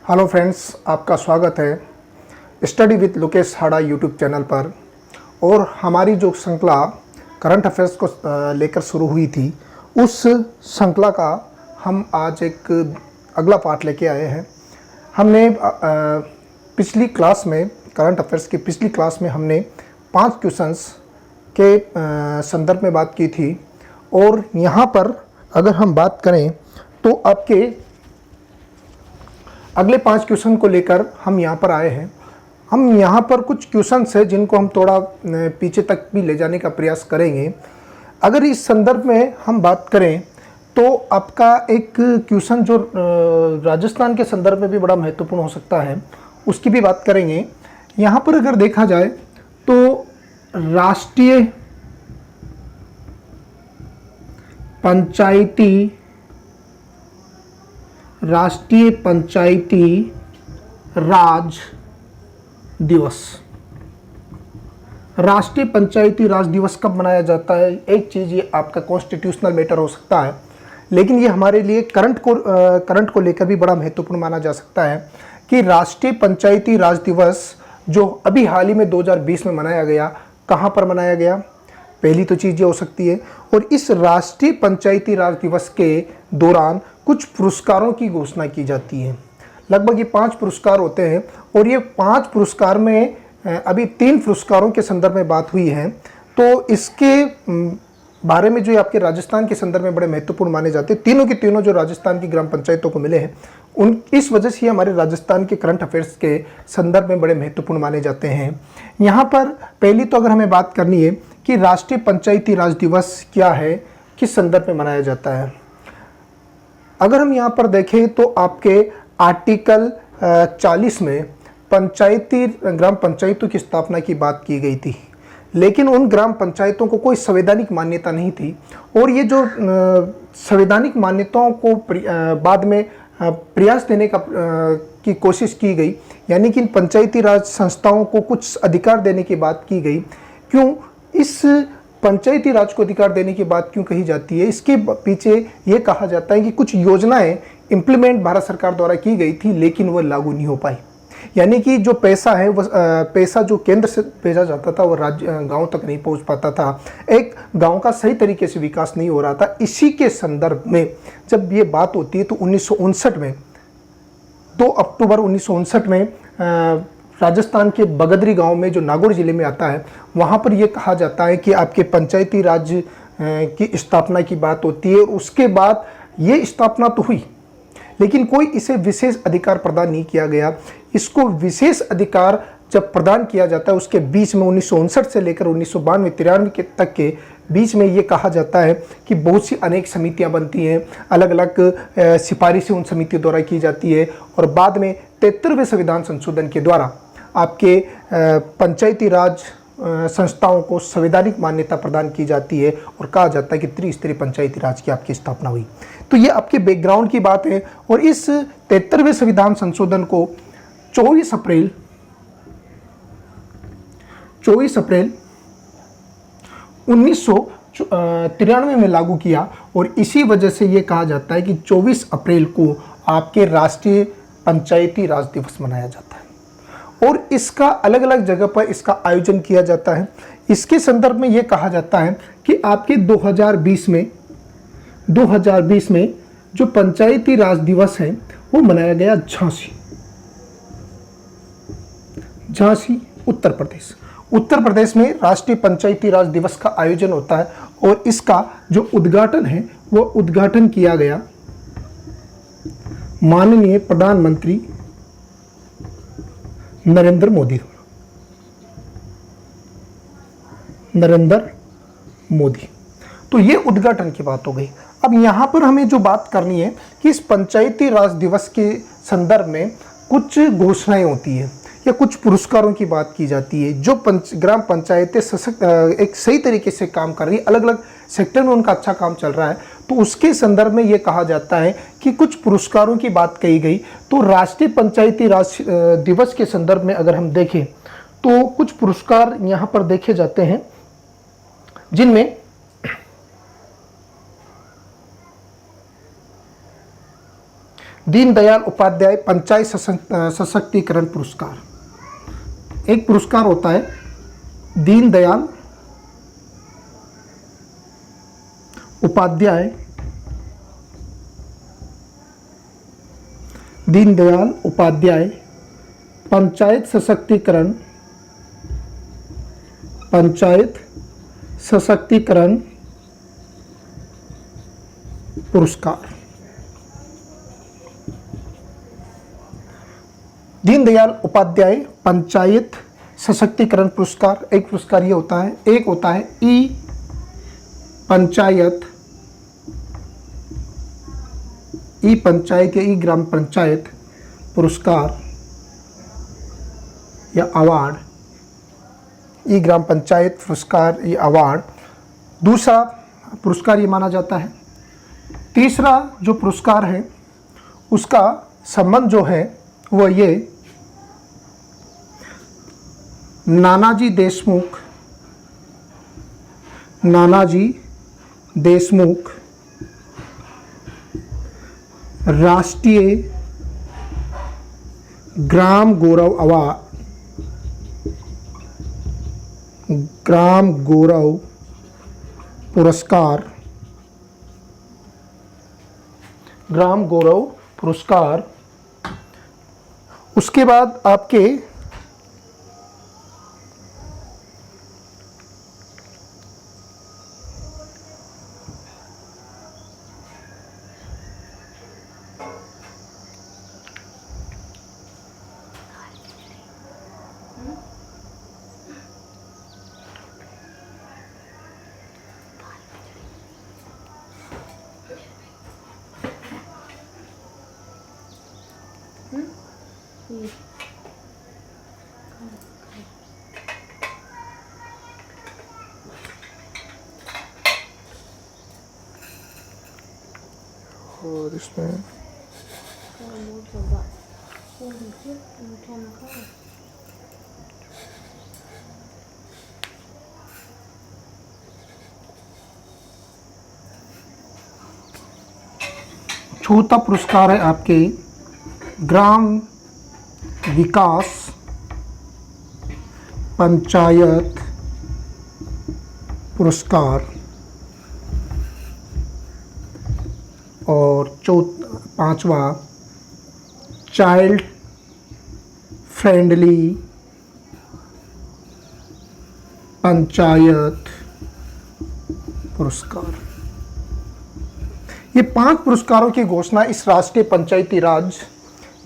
Hello friends, आपका स्वागत है study with Lokesh Hada YouTube channel पर। और हमारी जो श्रृंखला करंट अफेयर्स को लेकर शुरू हुई थी, उस श्रृंखला का हम आज एक अगला पार्ट लेके आए हैं। हमने पिछली क्लास में, करंट अफेयर्स की पिछली क्लास में हमने 5 क्वेश्चंस के संदर्भ में बात की थी। और यहाँ पर अगर हम बात करें तो आपके अगले 5 क्वेश्चन को लेकर हम यहाँ पर आए हैं। हम यहाँ पर कुछ क्वेश्चंस हैं जिनको हम थोड़ा पीछे तक भी ले जाने का प्रयास करेंगे। अगर इस संदर्भ में हम बात करें तो आपका एक क्वेश्चन जो राजस्थान के संदर्भ में भी बड़ा महत्वपूर्ण हो सकता है, उसकी भी बात करेंगे। यहाँ पर अगर देखा जाए तो राष्ट्रीय पंचायती राज दिवस। राष्ट्रीय पंचायती राज दिवस कब मनाया जाता है? एक चीज़, ये आपका कॉन्स्टिट्यूशनल मैटर हो सकता है, लेकिन ये हमारे लिए करंट को लेकर भी बड़ा महत्वपूर्ण माना जा सकता है कि राष्ट्रीय पंचायती राज दिवस जो अभी हाल ही में 2020 में मनाया गया, कहाँ पर मनाया गया? पहली तो चीज़ ये हो सकती है। और इस राष्ट्रीय पंचायती राज दिवस के दौरान कुछ पुरस्कारों की घोषणा की जाती है। लगभग ये 5 पुरस्कार होते हैं और ये 5 पुरस्कार में अभी 3 पुरस्कारों के संदर्भ में बात हुई है। तो इसके बारे में जो आपके राजस्थान के संदर्भ में बड़े महत्वपूर्ण माने जाते हैं, तीनों के तीनों जो राजस्थान की ग्राम पंचायतों को मिले हैं, इस वजह से हमारे राजस्थान के करंट अफेयर्स के संदर्भ में बड़े महत्वपूर्ण माने जाते हैं। यहाँ पर पहली तो अगर हमें बात करनी है कि राष्ट्रीय पंचायती राज दिवस क्या है, किस संदर्भ में मनाया जाता है। अगर हम यहाँ पर देखें तो आपके आर्टिकल 40 में ग्राम पंचायतों की स्थापना की बात की गई थी, लेकिन उन ग्राम पंचायतों को कोई संवैधानिक मान्यता नहीं थी। और ये जो संवैधानिक मान्यताओं को बाद में प्रयास देने की कोशिश की गई, यानी कि इन पंचायती राज संस्थाओं को कुछ अधिकार देने की बात की गई। क्यों इस पंचायती राज को अधिकार देने की बात क्यों कही जाती है? इसके पीछे ये कहा जाता है कि कुछ योजनाएं इम्प्लीमेंट भारत सरकार द्वारा की गई थी, लेकिन वह लागू नहीं हो पाई। यानी कि जो पैसा है, वह पैसा जो केंद्र से भेजा जाता था वो गांव तक नहीं पहुंच पाता था। एक गांव का सही तरीके से विकास नहीं हो रहा था। इसी के संदर्भ में जब ये बात होती है तो 1959 में, 2 अक्टूबर 1959 में राजस्थान के बगदरी गांव में, जो नागौर जिले में आता है, वहाँ पर यह कहा जाता है कि आपके पंचायती राज की स्थापना की बात होती है। उसके बाद ये स्थापना तो हुई, लेकिन कोई इसे विशेष अधिकार प्रदान नहीं किया गया। इसको विशेष अधिकार जब प्रदान किया जाता है, उसके बीच में 1959 से लेकर 1992-93 तक के बीच में ये कहा जाता है कि बहुत सी अनेक समितियां बनती हैं, अलग अलग सिफारिशें उन समितियों द्वारा की जाती है। और बाद में 73वें संविधान संशोधन के द्वारा आपके पंचायती राज संस्थाओं को संवैधानिक मान्यता प्रदान की जाती है और कहा जाता है कि त्रिस्तरीय पंचायती राज की आपकी स्थापना हुई। तो ये आपके बैकग्राउंड की बात है। और इस 73वें संविधान संशोधन को 24 अप्रैल 1993 में लागू किया। और इसी वजह से ये कहा जाता है कि 24 अप्रैल को आपके राष्ट्रीय पंचायती राज दिवस मनाया जाता है। और इसका अलग अलग जगह पर इसका आयोजन किया जाता है। इसके संदर्भ में ये कहा जाता है कि आपके 2020 में जो पंचायती राज दिवस है वो मनाया गया झांसी उत्तर प्रदेश में राष्ट्रीय पंचायती राज दिवस का आयोजन होता है। और इसका जो उद्घाटन है वो उद्घाटन किया गया माननीय प्रधानमंत्री नरेंद्र मोदी। तो ये उद्घाटन की बात हो गई। अब यहाँ पर हमें जो बात करनी है कि इस पंचायती राज दिवस के संदर्भ में कुछ घोषणाएं होती है या कुछ पुरस्कारों की बात की जाती है। जो ग्राम पंचायतें एक सही तरीके से काम कर रही है, अलग अलग सेक्टर में उनका अच्छा काम चल रहा है, तो उसके संदर्भ में ये कहा जाता है कि कुछ पुरस्कारों की बात कही गई। तो राष्ट्रीय पंचायती राज दिवस के संदर्भ में अगर हम देखें तो कुछ पुरस्कार यहाँ पर देखे जाते हैं, जिनमें दीनदयाल उपाध्याय पंचायत सशक्तिकरण पुरस्कार, एक पुरस्कार होता है दीनदयाल उपाध्याय पंचायत सशक्तिकरण पुरस्कार। दीनदयाल उपाध्याय पंचायत सशक्तिकरण पुरस्कार, एक पुरस्कार ये होता है। एक होता है ई पंचायत या ई ग्राम पंचायत पुरस्कार या अवार्ड, ई ग्राम पंचायत पुरस्कार या अवार्ड दूसरा पुरस्कार ये माना जाता है। तीसरा जो पुरस्कार है उसका संबंध जो है वो ये नानाजी देशमुख राष्ट्रीय ग्राम गौरव पुरस्कार, ग्राम गौरव पुरस्कार। उसके बाद आपके और इसमें चौथा पुरस्कार है आपके ग्राम विकास पंचायत पुरस्कार। और पांचवा चाइल्ड फ्रेंडली पंचायत पुरस्कार। ये 5 पुरस्कारों की घोषणा इस राष्ट्रीय पंचायती राज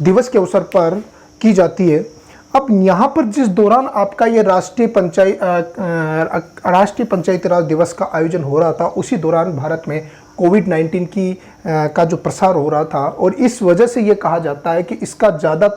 दिवस के अवसर पर की जाती है। अब यहाँ पर जिस दौरान आपका ये राष्ट्रीय पंचायती राज दिवस का आयोजन हो रहा था, उसी दौरान भारत में कोविड-19 का जो प्रसार हो रहा था, और इस वजह से ये कहा जाता है कि इसका ज़्यादा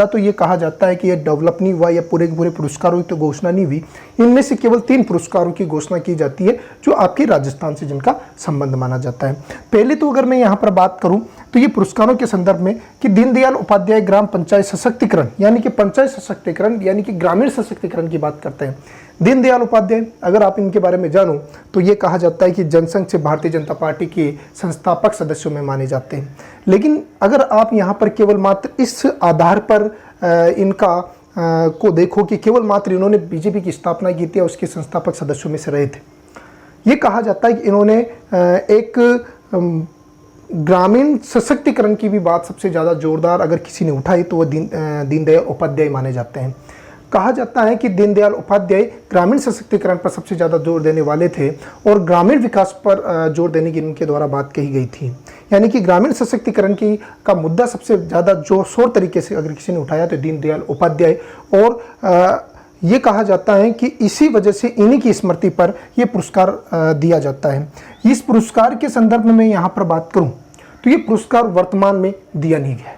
तो ये कहा जाता है कि ये डेवलप नहीं हुआ या पूरे के पूरे पुरस्कारों की तो घोषणा नहीं हुई। इनमें से केवल 3 पुरस्कारों की घोषणा की जाती है जो आपके राजस्थान से जिनका संबंध माना जाता है। पहले तो अगर मैं यहाँ पर बात करूँ तो ये पुरस्कारों के संदर्भ में कि दीनदयाल उपाध्याय ग्राम पंचायत सशक्तिकरण यानी कि पंचायत सशक्तिकरण यानी कि ग्रामीण सशक्तिकरण की बात करते हैं। दीनदयाल उपाध्याय, अगर आप इनके बारे में जानो तो ये कहा जाता है कि जनसंघ से भारतीय जनता पार्टी के संस्थापक सदस्यों में माने जाते हैं। लेकिन अगर आप यहाँ पर केवल मात्र इस आधार पर इनका को देखो कि केवल मात्र इन्होंने बीजेपी की स्थापना की थी और उसके संस्थापक सदस्यों में से रहे थे, ये कहा जाता है कि इन्होंने एक ग्रामीण सशक्तिकरण की भी बात सबसे ज़्यादा जोरदार अगर किसी ने उठाई तो वह दीनदयाल उपाध्याय माने जाते हैं। कहा जाता है कि दीनदयाल उपाध्याय ग्रामीण सशक्तिकरण पर सबसे ज़्यादा जोर देने वाले थे और ग्रामीण विकास पर जोर देने की उनके द्वारा बात कही गई थी। यानी कि ग्रामीण सशक्तिकरण का मुद्दा सबसे ज़्यादा जोरशोर तरीके से अगर किसी ने उठाया तो दीनदयाल उपाध्याय, और ये कहा जाता है कि इसी वजह से इन्हीं की स्मृति पर यह पुरस्कार दिया जाता है। इस पुरस्कार के संदर्भ में मैं यहाँ पर बात करूँ तो ये पुरस्कार वर्तमान में दिया नहीं गया है।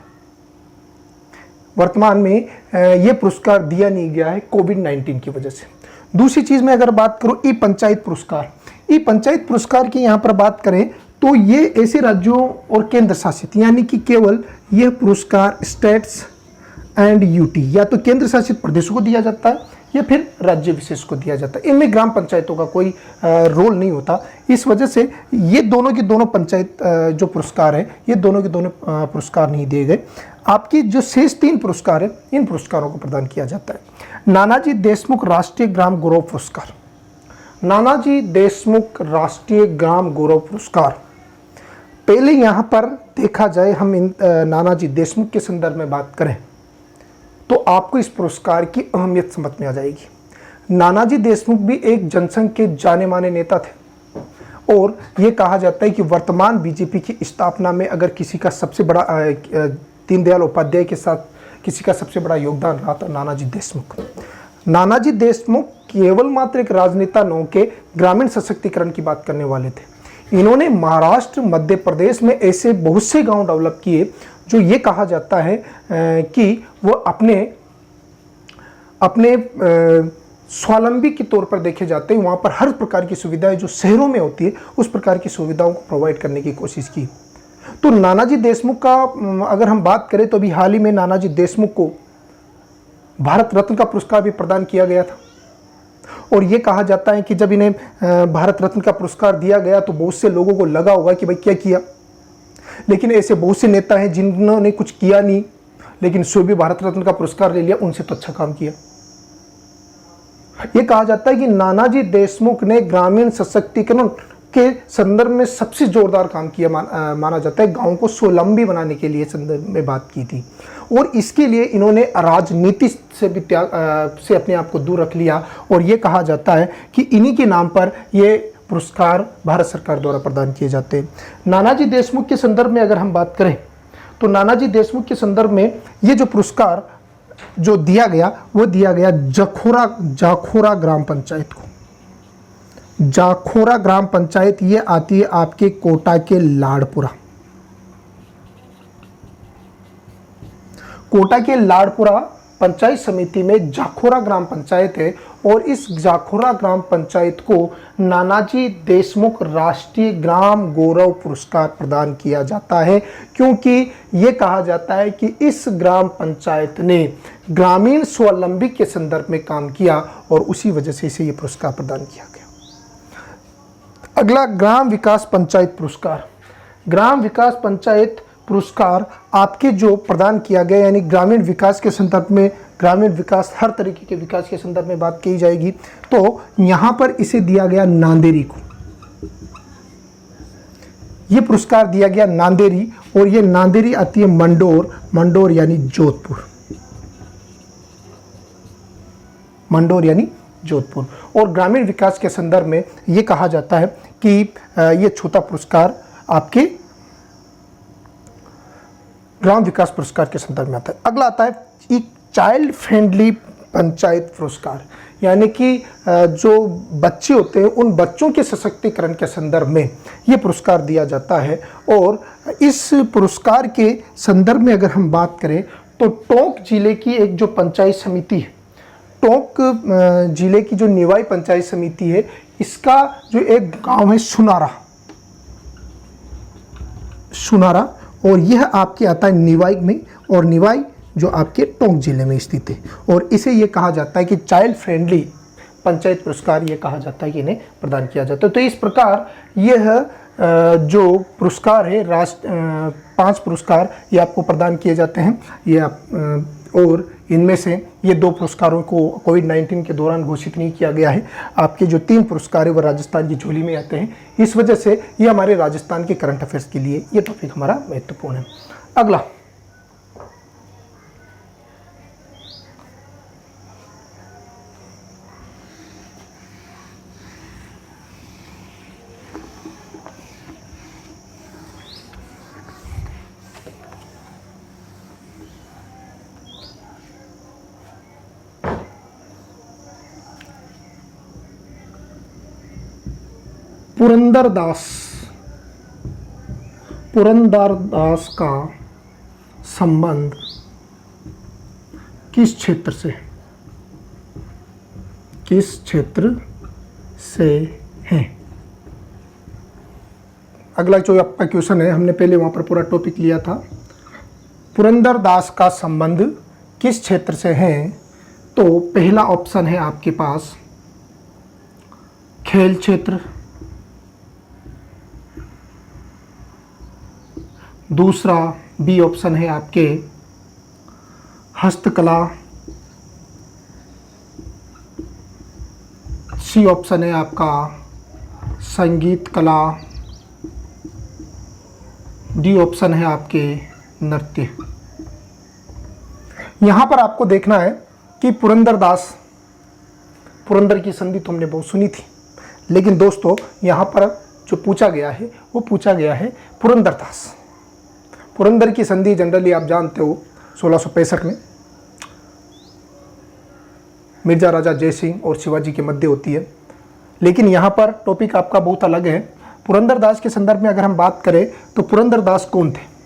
वर्तमान में ये पुरस्कार दिया नहीं गया है कोविड-19 की वजह से। दूसरी चीज़ में अगर बात करूँ ई पंचायत पुरस्कार की यहाँ पर बात करें तो ये ऐसे राज्यों और केंद्र शासित यानी कि केवल यह पुरस्कार स्टेट्स एंड यूटी या तो केंद्र शासित प्रदेशों को दिया जाता है या फिर राज्य विशेष को दिया जाता है। इनमें ग्राम पंचायतों का कोई रोल नहीं होता। इस वजह से ये दोनों की दोनों पंचायत जो पुरस्कार है, ये दोनों के दोनों पुरस्कार नहीं दिए गए। आपकी जो शेष 3 पुरस्कार है, इन पुरस्कारों को प्रदान किया जाता है। नानाजी देशमुख राष्ट्रीय ग्राम गौरव पुरस्कार। नानाजी देशमुख राष्ट्रीय ग्राम गौरव पुरस्कार, पहले यहाँ पर देखा जाए, हम नानाजी देशमुख के संदर्भ में बात करें तो आपको इस पुरस्कार की अहमियत समझ में आ जाएगी। नानाजी देशमुख भी एक जनसंघ के जाने माने नेता थे और ये कहा जाता है कि वर्तमान बीजेपी की स्थापना में अगर किसी का सबसे बड़ा दीनदयाल उपाध्याय के साथ किसी का सबसे बड़ा योगदान रहा था नानाजी देशमुख। नानाजी देशमुख केवल मात्र एक राजनेता न के ग्रामीण सशक्तिकरण की बात करने वाले थे। इन्होंने महाराष्ट्र, मध्य प्रदेश में ऐसे बहुत से गांव डेवलप किए जो ये कहा जाता है कि वो अपने स्वावलंबी के तौर पर देखे जाते हैं। वहाँ पर हर प्रकार की सुविधाएं जो शहरों में होती है, उस प्रकार की सुविधाओं को प्रोवाइड करने की कोशिश की। तो नानाजी देशमुख का अगर हम बात करें तो अभी हाल ही में नानाजी देशमुख को भारत रत्न का पुरस्कार भी प्रदान किया गया था। और ये कहा जाता है कि जब इन्हें भारत रत्न का पुरस्कार दिया गया तो बहुत से लोगों को लगा होगा कि भाई क्या किया, लेकिन ऐसे बहुत से नेता हैं जिन्होंने कुछ किया नहीं, लेकिन स्वयं भी भारत रत्न का पुरस्कार ले लिया, उनसे तो अच्छा काम किया। ये कहा जाता है कि नानाजी देशमुख ने ग्रामीण सशक्तिकरण के संदर्भ में सबसे जोरदार काम किया माना जाता है। गांव को स्वावलंबी बनाने के लिए संदर्भ में बात की थी और इसके लिए इन्होंने राजनीति से भी से अपने आप को दूर रख लिया। और ये कहा जाता है कि इन्हीं के नाम पर ये पुरस्कार भारत सरकार द्वारा प्रदान किए जाते हैं। नानाजी देशमुख के संदर्भ में अगर हम बात करें तो नानाजी देशमुख के संदर्भ में ये जो पुरस्कार जो दिया गया वो दिया गया जाखोरा ग्राम पंचायत को। जाखोरा ग्राम पंचायत ये आती है आपके कोटा के लाड़पुरा। कोटा के लाड़पुरा पंचायत समिति में जाखोरा ग्राम पंचायत है और इस जाखोरा ग्राम पंचायत को नानाजी देशमुख राष्ट्रीय ग्राम गौरव पुरस्कार प्रदान किया जाता है, क्योंकि ये कहा जाता है कि इस ग्राम पंचायत ने ग्रामीण स्वावलंबी के संदर्भ में काम किया और उसी वजह से इसे ये पुरस्कार प्रदान किया गया। अगला ग्राम विकास पंचायत पुरस्कार। ग्राम विकास पंचायत पुरस्कार आपके जो प्रदान किया गया, यानी ग्रामीण विकास के संदर्भ में, ग्रामीण विकास हर तरीके के विकास के संदर्भ में बात की जाएगी, तो यहाँ पर इसे दिया गया नांदेरी को। ये पुरस्कार दिया गया नांदेरी और ये नांदेरी आती है मंडोर यानी जोधपुर, मंडोर यानी जोधपुर। और ग्रामीण विकास के संदर्भ में ये कहा जाता है कि ये छोटा पुरस्कार आपके ग्राम विकास पुरस्कार के संदर्भ में आता है। अगला आता है एक चाइल्ड फ्रेंडली पंचायत पुरस्कार, यानी कि जो बच्चे होते हैं उन बच्चों के सशक्तिकरण के संदर्भ में ये पुरस्कार दिया जाता है। और इस पुरस्कार के संदर्भ में अगर हम बात करें तो टोंक जिले की एक जो पंचायत समिति है, टोंक जिले की जो निवाई पंचायत समिति है, इसका जो एक गांव है सुनारा, और यह आपके आता है निवाई में, और निवाई जो आपके टोंक जिले में स्थित है। और इसे ये कहा जाता है कि चाइल्ड फ्रेंडली पंचायत पुरस्कार ये कहा जाता है कि इन्हें प्रदान किया जाता है। तो इस प्रकार यह जो पुरस्कार है 5 पुरस्कार ये आपको प्रदान किए जाते हैं। ये और इनमें से ये 2 पुरस्कारों को कोविड-19 के दौरान घोषित नहीं किया गया है। आपके जो 3 पुरस्कार है वो राजस्थान की झोली में आते हैं। इस वजह से ये हमारे राजस्थान के करंट अफेयर्स के लिए ये टॉपिक हमारा महत्वपूर्ण है। अगला पुरंदरदास का संबंध किस क्षेत्र से है? अगला जो आपका क्वेश्चन है, हमने पहले वहां पर पूरा टॉपिक लिया था। पुरंदरदास का संबंध किस क्षेत्र से है? तो पहला ऑप्शन है आपके पास खेल क्षेत्र, दूसरा बी ऑप्शन है आपके हस्तकला, सी ऑप्शन है आपका संगीत कला, डी ऑप्शन है आपके नृत्य। यहाँ पर आपको देखना है कि पुरंदरदास, पुरंदर की संधि तो हमने बहुत सुनी थी, लेकिन दोस्तों यहाँ पर जो पूछा गया है वो पूछा गया है पुरंदरदास। पुरंदर की संधि जनरली आप जानते हो 1665 में मिर्जा राजा जय सिंह और शिवाजी के मध्य होती है, लेकिन यहाँ पर टॉपिक आपका बहुत अलग है। पुरंदरदास के संदर्भ में अगर हम बात करें तो पुरंदरदास कौन थे,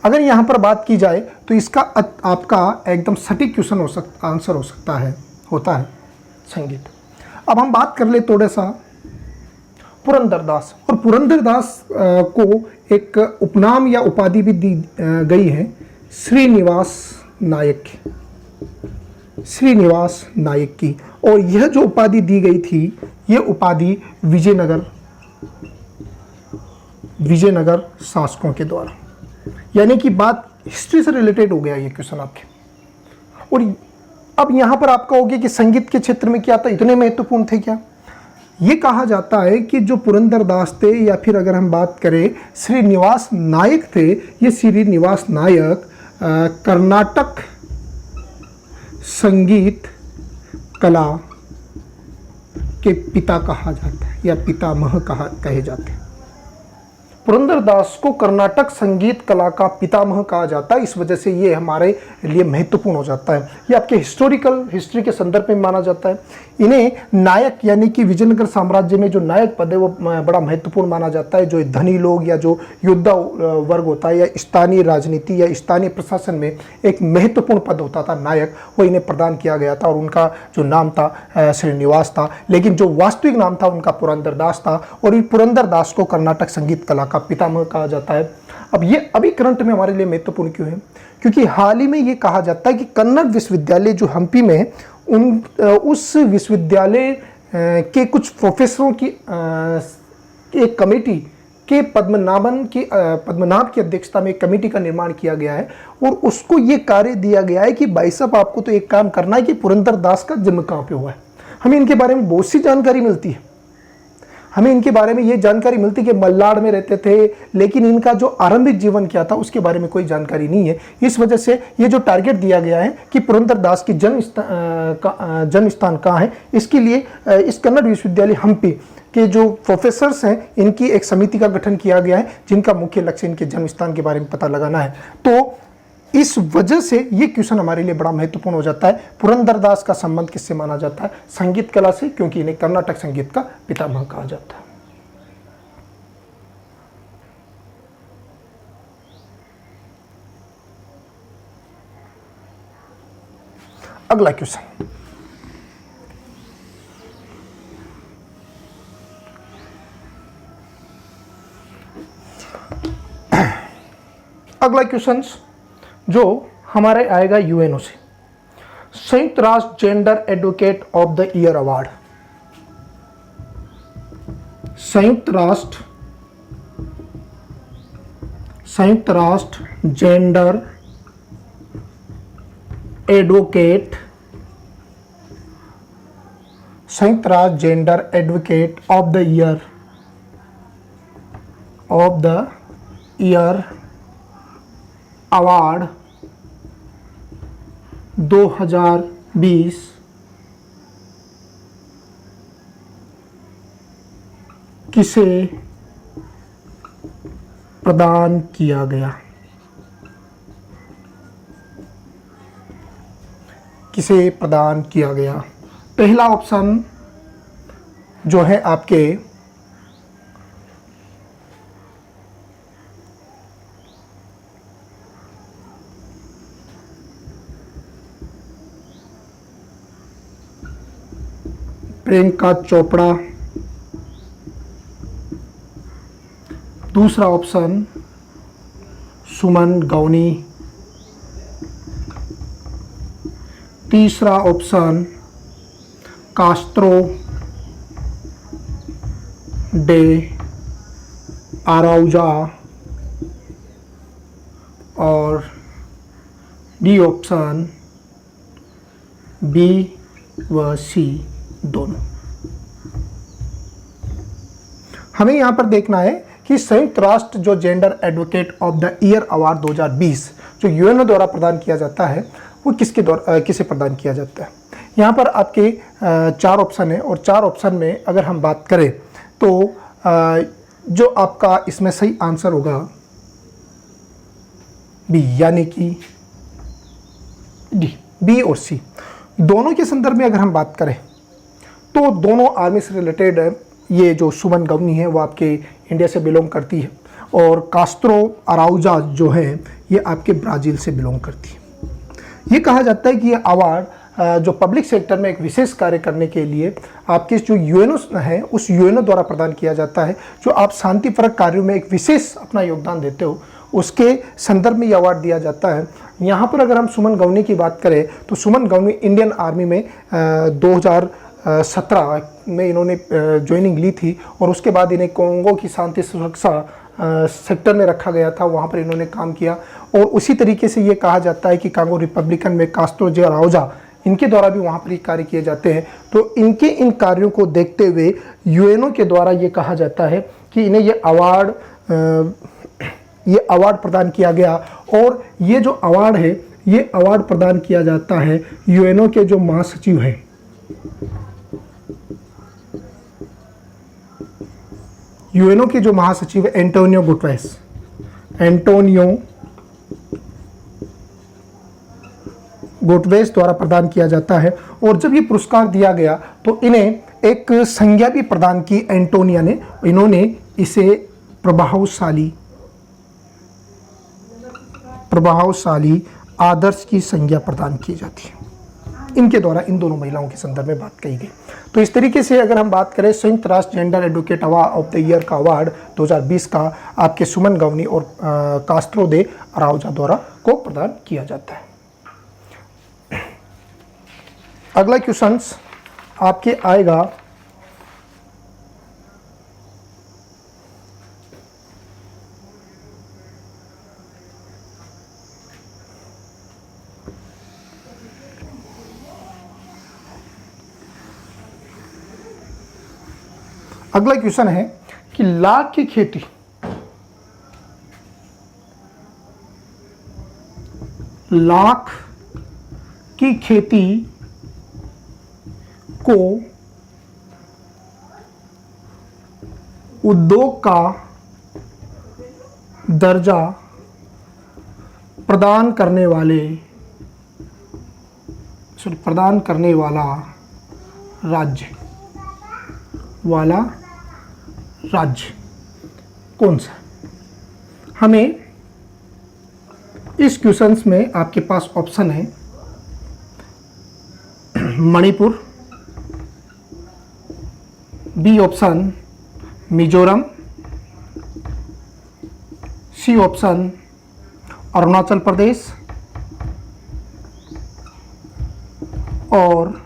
अगर यहाँ पर बात की जाए तो इसका आपका एकदम सटीक क्वेश्चन आंसर होता है संगीत। अब हम बात कर ले थोड़ा सा पुरंदरदास, और पुरंदरदास को एक उपनाम या उपाधि भी दी गई है श्रीनिवास नायक की, श्रीनिवास नायक की। और यह जो उपाधि दी गई थी, यह उपाधि विजयनगर शासकों के द्वारा, यानी कि बात हिस्ट्री से रिलेटेड हो गया ये क्वेश्चन आपके। और अब यहाँ पर आपका हो गया कि संगीत के क्षेत्र में क्या था, इतने महत्वपूर्ण थे क्या। ये कहा जाता है कि जो पुरंदरदास थे, या फिर अगर हम बात करें श्रीनिवास नायक थे, ये श्रीनिवास नायक कर्नाटक संगीत कला के पिता कहा जाता है, या पितामह कहे जाते हैं। पुरंदरदास को कर्नाटक संगीत कला का पितामह कहा जाता है, इस वजह से ये हमारे लिए महत्वपूर्ण हो जाता है। ये आपके हिस्ट्री के संदर्भ में माना जाता है। इन्हें नायक, यानी कि विजयनगर साम्राज्य में जो नायक पद है वो बड़ा महत्वपूर्ण माना जाता है। जो धनी लोग या जो योद्धा वर्ग होता है, या स्थानीय राजनीति या स्थानीय प्रशासन में एक महत्वपूर्ण पद होता था नायक, वो इन्हें प्रदान किया गया था। और उनका जो नाम था श्रीनिवास था, लेकिन जो वास्तविक नाम था उनका पुरंदरदास था। और इन पुरंदरदास को कर्नाटक संगीत कला का पितामह कहा जाता है। अब ये अभी करंट में हमारे लिए महत्वपूर्ण क्यों है, क्योंकि हाल ही में ये कहा जाता है कि कन्नड़ विश्वविद्यालय जो हम्पी में, उस विश्वविद्यालय के कुछ प्रोफेसरों की एक कमेटी के पद्मनाभ की अध्यक्षता में एक कमेटी का निर्माण किया गया है। और उसको ये कार्य दिया गया है कि भाई साहब आपको तो एक काम करना है कि पुरंदरदास का जन्म कहाँ पे हुआ है। हमें इनके बारे में बहुत सी जानकारी मिलती है। हमें इनके बारे में ये जानकारी मिलती है कि मल्लाड में रहते थे, लेकिन इनका जो आरंभिक जीवन क्या था उसके बारे में कोई जानकारी नहीं है। इस वजह से ये जो टारगेट दिया गया है कि पुरंदरदास की जन्म स्थान कहाँ है, इसके लिए इस कन्नड़ विश्वविद्यालय हम्पी के जो प्रोफेसर्स हैं, इनकी एक समिति का गठन किया गया है, जिनका मुख्य लक्ष्य इनके जन्म स्थान के बारे में पता लगाना है। तो इस वजह से ये क्वेश्चन हमारे लिए बड़ा महत्वपूर्ण हो जाता है। पुरंदरदास का संबंध किससे माना जाता है? संगीत कला से, क्योंकि इन्हें कर्नाटक संगीत का पितामह कहा जाता है। अगला क्वेश्चन, जो हमारे आएगा यूएनओ से, संयुक्त राष्ट्र gender advocate of the year award. संयुक्त राष्ट्र जेंडर एडवोकेट, संयुक्त राष्ट्र gender advocate of the year award 2020 किसे प्रदान किया गया? किसे प्रदान किया गया? पहला ऑप्शन जो है आपके प्रियंका चोपड़ा, दूसरा ऑप्शन सुमन गौनी, तीसरा ऑप्शन कास्त्रो डे अराउजा और डी ऑप्शन बी व सी दोनों। हमें यहाँ पर देखना है कि संयुक्त राष्ट्र जो gender advocate of the year award 2020 जो यूएनओ द्वारा प्रदान किया जाता है वो किसे प्रदान किया जाता है। यहाँ पर आपके 4 ऑप्शन है और 4 ऑप्शन में अगर हम बात करें तो जो आपका इसमें सही आंसर होगा बी, यानी कि डी, बी और सी दोनों के संदर्भ में अगर हम बात करें तो दोनों आर्मी से रिलेटेड है। ये जो सुमन गवनी है वो आपके इंडिया से बिलोंग करती है और कास्त्रो अराउजा जो है ये आपके ब्राज़ील से बिलोंग करती है। ये कहा जाता है कि ये अवार्ड जो पब्लिक सेक्टर में एक विशेष कार्य करने के लिए आपके जो यूएनओ है उस यूएनओ द्वारा प्रदान किया जाता है। जो आप शांतिपरक कार्यों में एक विशेष अपना योगदान देते हो उसके संदर्भ में ये अवार्ड दिया जाता है। यहाँ पर अगर हम सुमन गवनी की बात करें तो सुमन गवनी इंडियन आर्मी में 2017 में इन्होंने ज्वाइनिंग ली थी और उसके बाद इन्हें कोंगो की शांति सुरक्षा सेक्टर में रखा गया था, वहाँ पर इन्होंने काम किया। और उसी तरीके से ये कहा जाता है कि कांगो रिपब्लिकन में कास्त्रो जे अराउजा इनके द्वारा भी वहाँ पर ये कार्य किए जाते हैं। तो इनके इन कार्यों को देखते हुए यूएनओ के द्वारा ये कहा जाता है कि इन्हें ये अवार्ड प्रदान किया गया। और ये जो अवार्ड है ये अवार्ड प्रदान किया जाता है यूएनओ के जो महासचिव हैं, यूएनओ के जो महासचिव एंटोनियो गुटेरेस द्वारा प्रदान किया जाता है। और जब ये पुरस्कार दिया गया तो इन्हें एक संज्ञा भी प्रदान की एंटोनिया ने, इन्होंने इसे प्रभावशाली आदर्श की संज्ञा प्रदान की जाती है। इनके द्वारा इन दोनों महिलाओं के संदर्भ में बात कही गई। तो इस तरीके से अगर हम बात करें संयुक्त राष्ट्र gender advocate award of the year का अवार्ड 2020 का आपके सुमन गवनी और कास्त्रो दे अराउजा द्वारा को प्रदान किया जाता है। अगला क्वेश्चन आपके आएगा अगला क्वेश्चन है कि लाख की खेती को उद्योग का दर्जा प्रदान करने वाला राज्य कौन सा। हमें इस क्वेश्चंस में आपके पास ऑप्शन है Manipur, B option Mizoram, C option Arunachal Pradesh और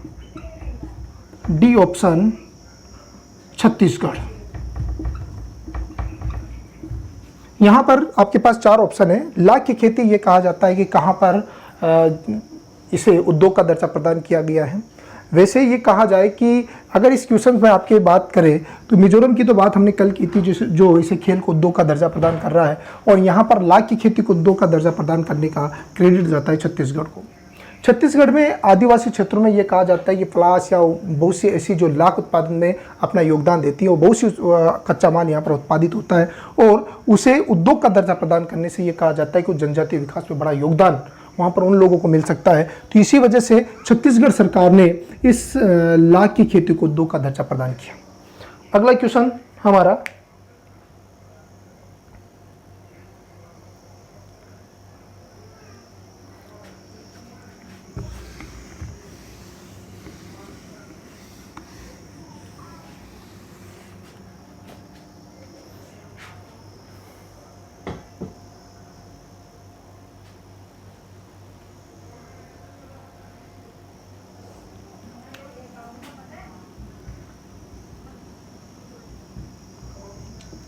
डी ऑप्शन छत्तीसगढ़। यहाँ पर आपके पास 4 ऑप्शन है। लाख की खेती ये कहा जाता है कि कहाँ पर इसे उद्योग का दर्जा प्रदान किया गया है। वैसे ये कहा जाए कि अगर इस क्वेश्चन में आपके बात करें तो मिजोरम की तो बात हमने कल की थी जो इसे खेल को उद्योग का दर्जा प्रदान कर रहा है, और यहाँ पर लाख की खेती को उद्योग का दर्जा प्रदान करने का क्रेडिट जाता है छत्तीसगढ़ को। छत्तीसगढ़ में आदिवासी क्षेत्रों में ये कहा जाता है कि फ्लास या बहुत सी ऐसी जो लाख उत्पादन में अपना योगदान देती है और बहुत सी कच्चा माल यहाँ पर उत्पादित होता है और उसे उद्योग का दर्जा प्रदान करने से ये कहा जाता है कि जनजातीय विकास में बड़ा योगदान वहाँ पर उन लोगों को मिल सकता है। तो इसी वजह से छत्तीसगढ़ सरकार ने इस लाख की खेती को उद्योग का दर्जा प्रदान किया। अगला क्वेश्चन हमारा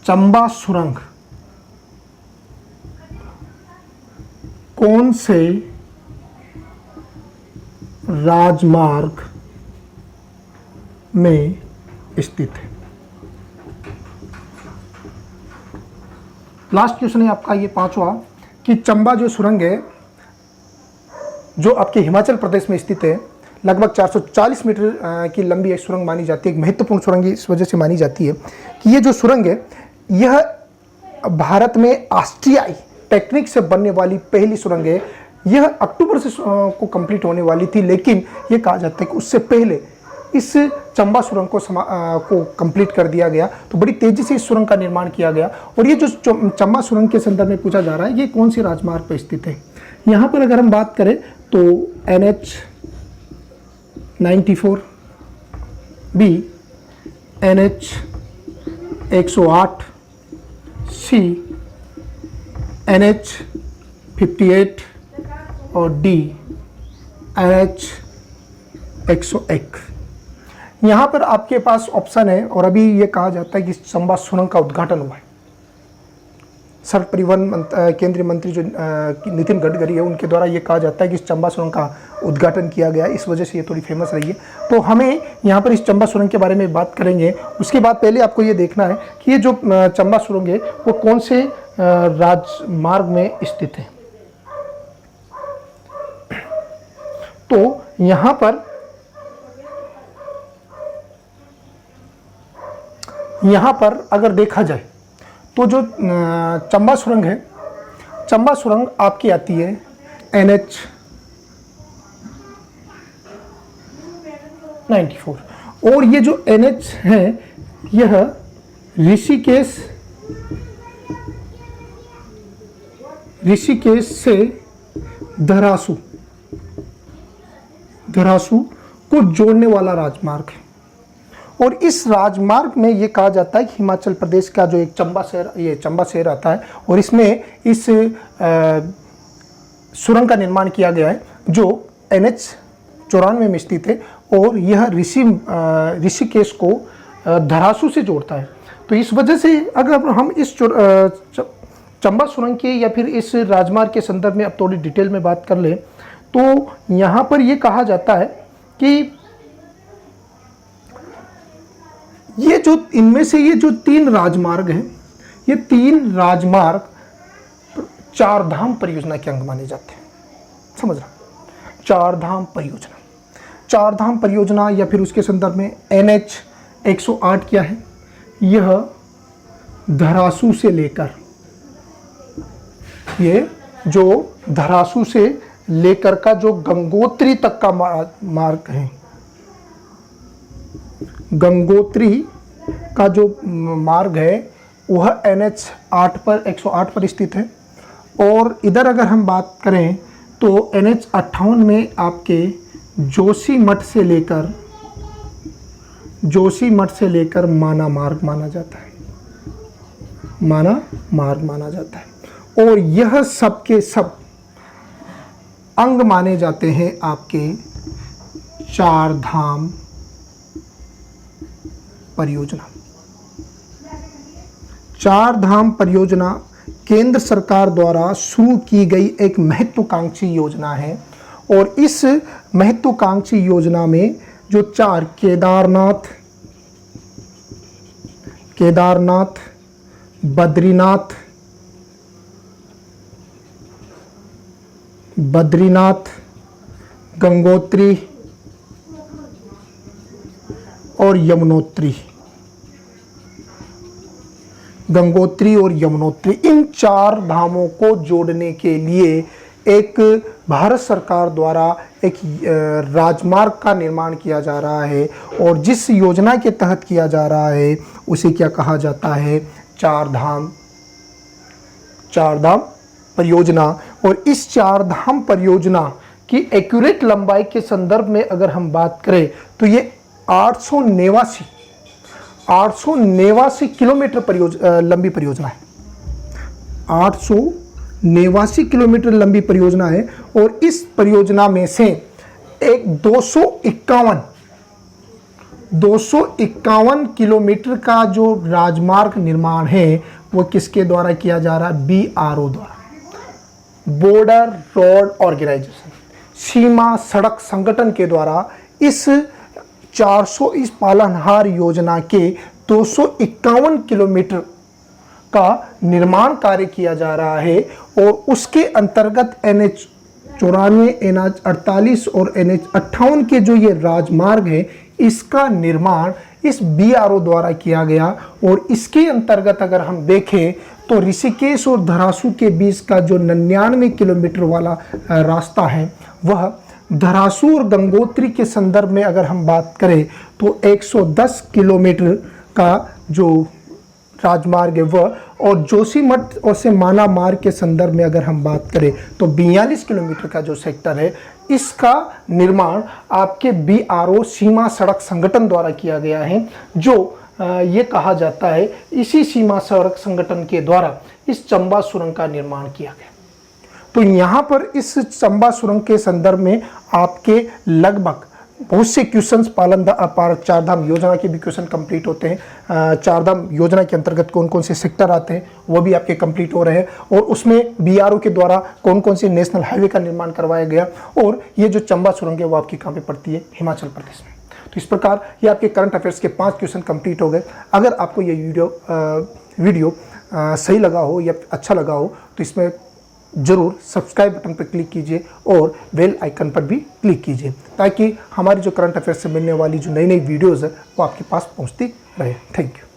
चंबा सुरंग कौन से राजमार्ग में स्थित है? लास्ट क्वेश्चन है आपका ये पांचवा कि चंबा जो सुरंग है जो आपके हिमाचल प्रदेश में स्थित है, लगभग 440 मीटर की लंबी एक सुरंग मानी जाती है। एक महत्वपूर्ण सुरंग इस वजह से मानी जाती है कि ये जो सुरंग है यह भारत में ऑस्ट्रियाई टेक्निक से बनने वाली पहली सुरंग है। यह अक्टूबर से को कंप्लीट होने वाली थी, लेकिन ये कहा जाता है कि उससे पहले इस चंबा सुरंग को कंप्लीट कर दिया गया। तो बड़ी तेजी से इस सुरंग का निर्माण किया गया। और ये जो चंबा सुरंग के संदर्भ में पूछा जा रहा है, ये कौन सी राजमार्ग पर स्थित है? यहाँ पर अगर हम बात करें तो NH 94, B NH 108, C NH 58 और D NH 101। यहाँ पर आपके पास ऑप्शन है और अभी ये कहा जाता है कि चंबा सुरंग का उद्घाटन हुआ है। सड़क परिवहन केंद्रीय मंत्री जो नितिन गडकरी है, उनके द्वारा ये कहा जाता है कि इस चंबा सुरंग का उद्घाटन किया गया, इस वजह से ये थोड़ी फेमस रही है। तो हमें यहाँ पर इस चंबा सुरंग के बारे में बात करेंगे। उसके बाद पहले आपको ये देखना है कि ये जो चंबा सुरंग है वो कौन से राजमार्ग में स्थित है। तो यहाँ पर अगर देखा जाए तो जो चंबा सुरंग है, चंबा सुरंग आपकी आती है NH 94 और ये जो NH है यह ऋषिकेश से धरासू को जोड़ने वाला राजमार्ग है। और इस राजमार्ग में ये कहा जाता है कि हिमाचल प्रदेश का जो एक चंबा शहर आता है और इसमें इस सुरंग का निर्माण किया गया है जो NH 94 में स्थित है और यह ऋषिकेश को धरासू से जोड़ता है। तो इस वजह से अगर हम इस चंबा सुरंग के या फिर इस राजमार्ग के संदर्भ में अब थोड़ी डिटेल में बात कर ले तो यहाँ पर यह कहा जाता है कि ये जो इनमें से ये जो 3 राजमार्ग हैं, ये 3 राजमार्ग चार धाम परियोजना के अंग माने जाते हैं। समझ रहा? चार धाम परियोजना या फिर उसके संदर्भ में NH 108 क्या है? यह धरासू से लेकर, ये जो धरासू से लेकर का जो गंगोत्री तक का मार्ग है, गंगोत्री का जो मार्ग है वह NH 108 पर स्थित है। और इधर अगर हम बात करें तो NH 58 में आपके जोशीमठ से लेकर माना मार्ग माना जाता है। और यह सब के सब अंग माने जाते हैं आपके चार धाम परियोजना। चार धाम परियोजना केंद्र सरकार द्वारा शुरू की गई एक महत्वाकांक्षी योजना है और इस महत्वाकांक्षी योजना में जो 4 केदारनाथ, बद्रीनाथ, गंगोत्री और यमुनोत्री, इन 4 धामों को जोड़ने के लिए एक भारत सरकार द्वारा एक राजमार्ग का निर्माण किया जा रहा है और जिस योजना के तहत किया जा रहा है उसे क्या कहा जाता है? चार धाम परियोजना। और इस चार धाम परियोजना की एक्यूरेट लंबाई के संदर्भ में अगर हम बात करें तो ये 889 किलोमीटर लंबी परियोजना है। 889 किलोमीटर लंबी परियोजना है और इस परियोजना में से एक 251 किलोमीटर का जो राजमार्ग निर्माण है वो किसके द्वारा किया जा रहा है? BRO द्वारा, बॉर्डर रोड ऑर्गेनाइजेशन, सीमा सड़क संगठन के द्वारा इस पालनहार योजना के 251 किलोमीटर का निर्माण कार्य किया जा रहा है और उसके अंतर्गत NH 94, NH 48 और NH 58 के जो ये राजमार्ग है इसका निर्माण इस BRO द्वारा किया गया। और इसके अंतर्गत अगर हम देखें तो ऋषिकेश और धरासू के बीच का जो 99 किलोमीटर वाला रास्ता है वह धरासू और गंगोत्री के संदर्भ में अगर हम बात करें तो 110 किलोमीटर का जो राजमार्ग है वह, और जोशीमठ और से माना मार्ग के संदर्भ में अगर हम बात करें तो 42 किलोमीटर का जो सेक्टर है इसका निर्माण आपके BRO सीमा सड़क संगठन द्वारा किया गया है। जो ये कहा जाता है इसी सीमा सड़क संगठन के द्वारा इस चंबा सुरंग का निर्माण किया गया। तो यहाँ पर इस चंबा सुरंग के संदर्भ में आपके लगभग बहुत से क्वेश्चंस चारधाम योजना के भी क्वेश्चन कंप्लीट होते हैं। चारधाम योजना के अंतर्गत कौन कौन से सेक्टर आते हैं वो भी आपके कंप्लीट हो रहे हैं, और उसमें BRO के द्वारा कौन कौन से नेशनल हाईवे का निर्माण करवाया गया, और ये जो चंबा सुरंग है वो आपकी कहाँ पे पड़ती है? हिमाचल प्रदेश में। तो इस प्रकार ये आपके करंट अफेयर्स के 5 क्वेश्चन कंप्लीट हो गए। अगर आपको ये वीडियो सही लगा हो या अच्छा लगा हो तो इसमें ज़रूर सब्सक्राइब बटन पर क्लिक कीजिए और बेल आइकन पर भी क्लिक कीजिए, ताकि हमारी जो करंट अफेयर्स से मिलने वाली जो नई नई वीडियोज़ है वो आपके पास पहुंचती रहे। Thank you.